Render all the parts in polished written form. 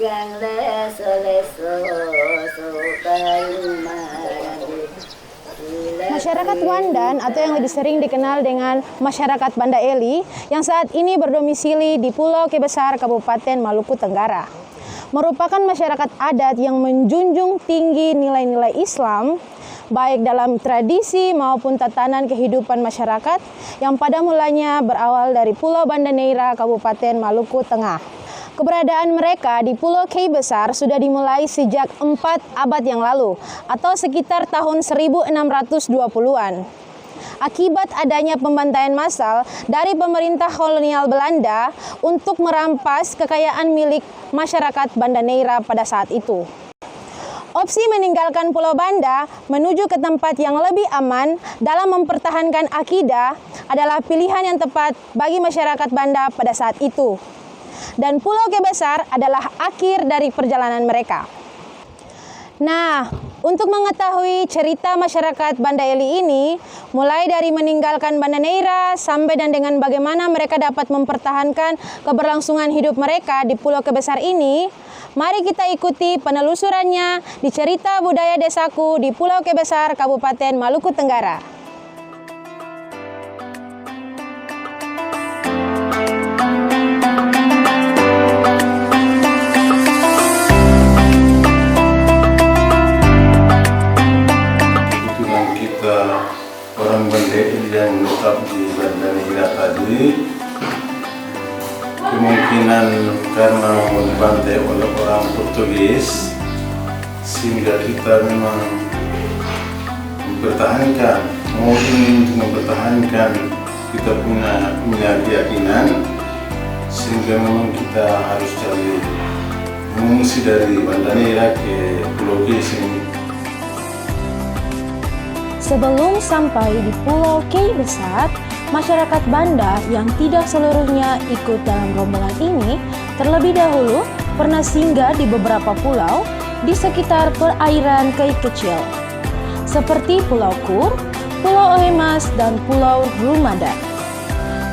kang leso-leso sukayung marade. Masyarakat Wandan atau yang lebih sering dikenal dengan masyarakat Banda Eli yang saat ini berdomisili di Pulau Kebesar, Kabupaten Maluku Tenggara, merupakan masyarakat adat yang menjunjung tinggi nilai-nilai Islam, baik dalam tradisi maupun tatanan kehidupan masyarakat yang pada mulanya berawal dari Pulau Banda Neira, Kabupaten Maluku Tengah. Keberadaan mereka di Pulau Kei Besar sudah dimulai sejak 4 abad yang lalu atau sekitar tahun 1620-an. Akibat adanya pembantaian massal dari pemerintah kolonial Belanda untuk merampas kekayaan milik masyarakat Banda Neira pada saat itu. Opsi meninggalkan Pulau Banda menuju ke tempat yang lebih aman dalam mempertahankan akidah adalah pilihan yang tepat bagi masyarakat Banda pada saat itu. Dan Pulau Kebesar adalah akhir dari perjalanan mereka. Nah, untuk mengetahui cerita masyarakat Banda Eli ini, mulai dari meninggalkan Banda Neira sampai dan dengan bagaimana mereka dapat mempertahankan keberlangsungan hidup mereka di Pulau Kebesar ini, mari kita ikuti penelusurannya di cerita budaya desaku di Pulau Kebesar, Kabupaten Maluku Tenggara. Orang Banda Eli yang menetap di Banda Neira tadi kemungkinan karena dibantai oleh orang Portugis sehingga kita memang mempertahankan, ingin untuk mempertahankan kita punya keyakinan sehingga memang kita harus cari mengungsi dari Banda Neira ke Pulau Kei sini. Sebelum sampai di Pulau Kei Besar, masyarakat Banda yang tidak seluruhnya ikut dalam rombongan ini terlebih dahulu pernah singgah di beberapa pulau di sekitar perairan Kei kecil, seperti Pulau Kur, Pulau Ohemas, dan Pulau Rumadan.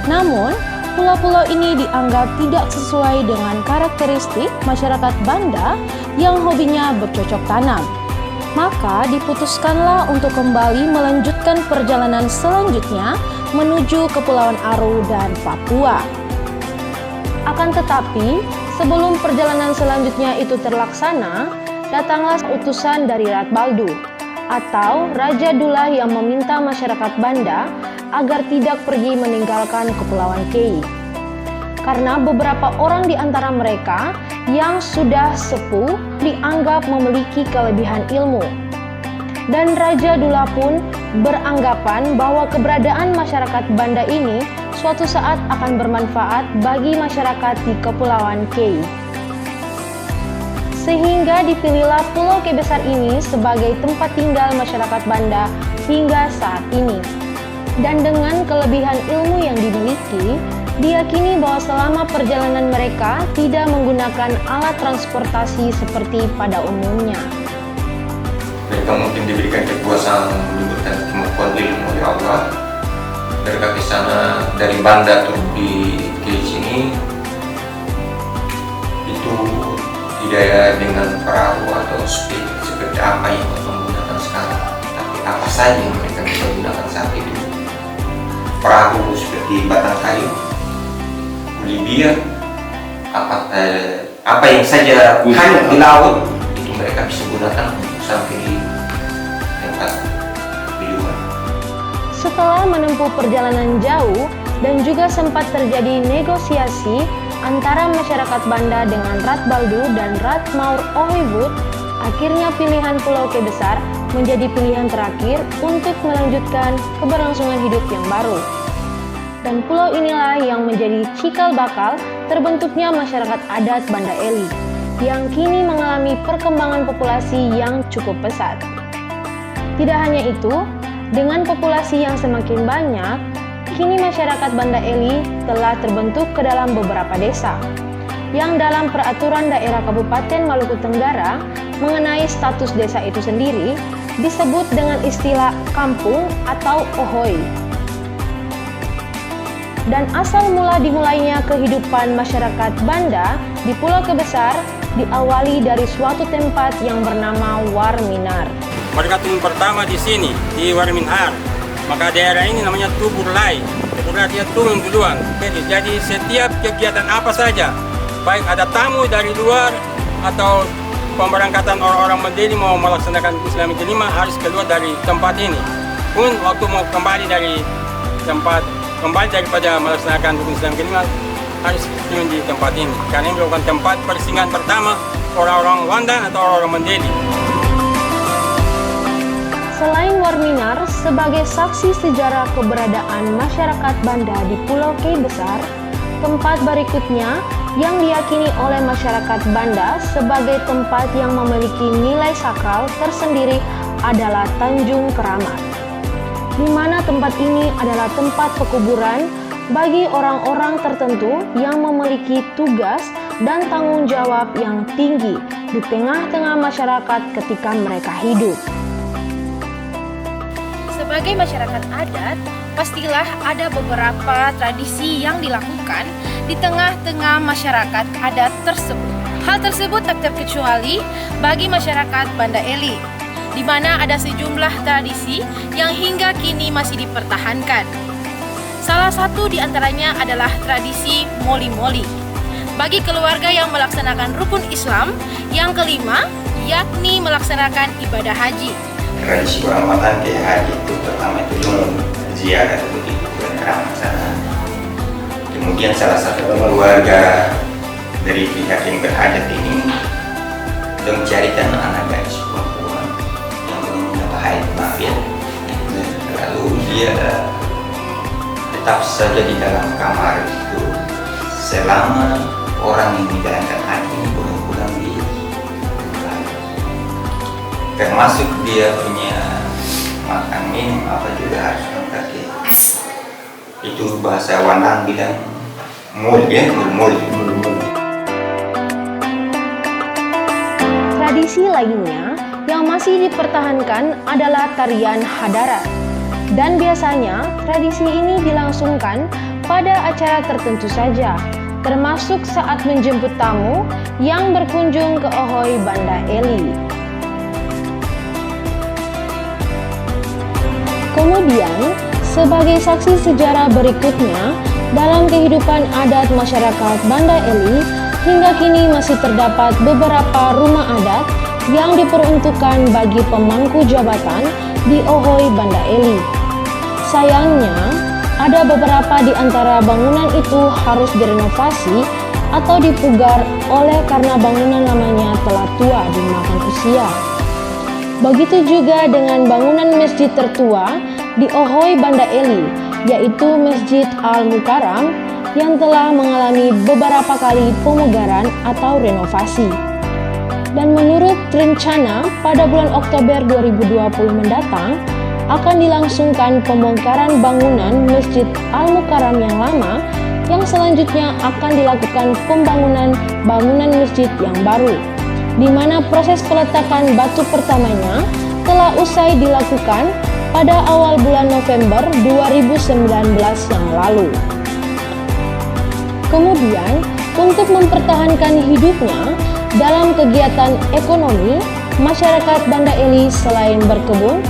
Namun, pulau-pulau ini dianggap tidak sesuai dengan karakteristik masyarakat Banda yang hobinya bercocok tanam. Maka diputuskanlah untuk kembali melanjutkan perjalanan selanjutnya menuju Kepulauan Aru dan Papua. Akan tetapi, sebelum perjalanan selanjutnya itu terlaksana, datanglah utusan dari Rat Baldu atau Raja Dullah yang meminta masyarakat Banda agar tidak pergi meninggalkan Kepulauan Kei. Karena beberapa orang di antara mereka yang sudah sepuh dianggap memiliki kelebihan ilmu. Dan Raja Dullah pun beranggapan bahwa keberadaan masyarakat Banda ini suatu saat akan bermanfaat bagi masyarakat di Kepulauan Kei. Sehingga dipilihlah Pulau Kei Besar ini sebagai tempat tinggal masyarakat Banda hingga saat ini. Dan dengan kelebihan ilmu yang dimiliki, diyakini bahwa selama perjalanan mereka tidak menggunakan alat transportasi seperti pada umumnya. Mereka mungkin diberikan kekuasaan dan kemampuan ilmu oleh Allah. Mereka ke sana dari Banda atau di sini itu tidak dengan perahu atau seperti apa yang mereka menggunakan sekarang, tapi apa saja yang mereka bisa gunakan saat itu. Perahu seperti batang kayu, Libya, apa yang saja hanyut di laut itu mereka bisa gunakan untuk sampai di tempat tujuan. Setelah menempuh perjalanan jauh dan juga sempat terjadi negosiasi antara masyarakat Banda dengan Rat Baldu dan Rat Maur Ohewut, akhirnya pilihan Pulau Kei Besar menjadi pilihan terakhir untuk melanjutkan keberlangsungan hidup yang baru. Dan pulau inilah yang menjadi cikal bakal terbentuknya masyarakat adat Banda Eli, yang kini mengalami perkembangan populasi yang cukup pesat. Tidak hanya itu, dengan populasi yang semakin banyak, kini masyarakat Banda Eli telah terbentuk ke dalam beberapa desa, yang dalam peraturan daerah Kabupaten Maluku Tenggara mengenai status desa itu sendiri disebut dengan istilah kampung atau ohoi. Dan asal mula dimulainya kehidupan masyarakat Banda di Pulau Kei Besar diawali dari suatu tempat yang bernama Warminar. Mereka turun pertama di sini, di Warminar. Maka daerah ini namanya Tuburlai. Tuburlai dia turun duluan. Jadi setiap kegiatan apa saja, baik ada tamu dari luar atau pemberangkatan orang-orang Mandeli mau melaksanakan Islami kelima harus keluar dari tempat ini. Pun waktu mau kembali dari tempat, kembali daripada melaksanakan rukun Islam kelima harus turun di tempat ini. Karena ini merupakan tempat persinggahan pertama orang-orang Wandan atau orang-orang Mandeli. Selain Warminar sebagai saksi sejarah keberadaan masyarakat Banda di Pulau K Besar, tempat berikutnya yang diyakini oleh masyarakat Banda sebagai tempat yang memiliki nilai sakral tersendiri adalah Tanjung Keramat, di mana tempat ini adalah tempat pekuburan bagi orang-orang tertentu yang memiliki tugas dan tanggung jawab yang tinggi di tengah-tengah masyarakat ketika mereka hidup. Sebagai masyarakat adat, pastilah ada beberapa tradisi yang dilakukan di tengah-tengah masyarakat adat tersebut. Hal tersebut tak terkecuali bagi masyarakat Banda Eli, di mana ada sejumlah tradisi yang hingga kini masih dipertahankan. Salah satu di antaranya adalah tradisi moli-moli. Bagi keluarga yang melaksanakan rukun Islam yang kelima, yakni melaksanakan ibadah haji. Tradisi Ramadan ke haji itu pertama itu dong ziarah atau di bulan Keramat sana. Kemudian salah satu keluarga dari pihak yang berhajat ini mencarikan anak gadis perempuan yang belum mendapat haid, maaf ya. Lalu dia tetap saja di dalam kamar itu selama orang yang menjalankan haji ini belum pulang di termasuk dia punya makan minum apa juga harus pakai. Itu bahasa Wanang bilang mul ya, mul. Tradisi lainnya yang masih dipertahankan adalah tarian hadarat. Dan biasanya tradisi ini dilangsungkan pada acara tertentu saja, termasuk saat menjemput tamu yang berkunjung ke Ohoy Banda Eli. Kemudian, sebagai saksi sejarah berikutnya, dalam kehidupan adat masyarakat Banda Eli, hingga kini masih terdapat beberapa rumah adat yang diperuntukkan bagi pemangku jabatan di Ohoy Banda Eli. Sayangnya, ada beberapa di antara bangunan itu harus direnovasi atau dipugar oleh karena bangunan lamanya telah tua dimakan usia. Begitu juga dengan bangunan masjid tertua di Ohoy Banda Eli, yaitu Masjid Al-Mukarram yang telah mengalami beberapa kali pemugaran atau renovasi. Dan menurut rencana pada bulan Oktober 2020 mendatang akan dilangsungkan pembongkaran bangunan Masjid Al-Mukarram yang lama yang selanjutnya akan dilakukan pembangunan bangunan masjid yang baru, di mana proses peletakan batu pertamanya telah usai dilakukan pada awal bulan November 2019 yang lalu. Kemudian, untuk mempertahankan hidupnya dalam kegiatan ekonomi, masyarakat Banda Eli selain berkebun,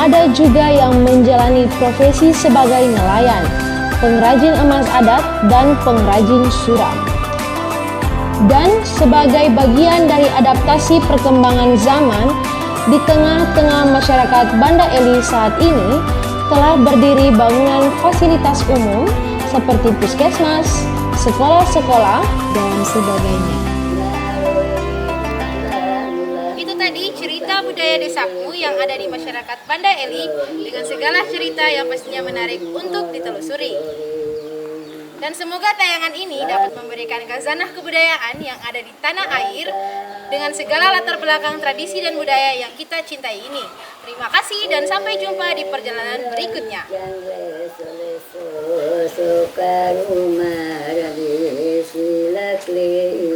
ada juga yang menjalani profesi sebagai nelayan, pengrajin emas adat, dan pengrajin suram. Dan sebagai bagian dari adaptasi perkembangan zaman, di tengah-tengah masyarakat Banda Eli saat ini telah berdiri bangunan fasilitas umum seperti puskesmas, sekolah-sekolah, dan sebagainya. Itu tadi cerita budaya desaku yang ada di masyarakat Banda Eli dengan segala cerita yang pastinya menarik untuk ditelusuri. Dan semoga tayangan ini dapat memberikan khazanah kebudayaan yang ada di tanah air dengan segala latar belakang tradisi dan budaya yang kita cintai ini. Terima kasih dan sampai jumpa di perjalanan berikutnya. Sokaruma radhi silakli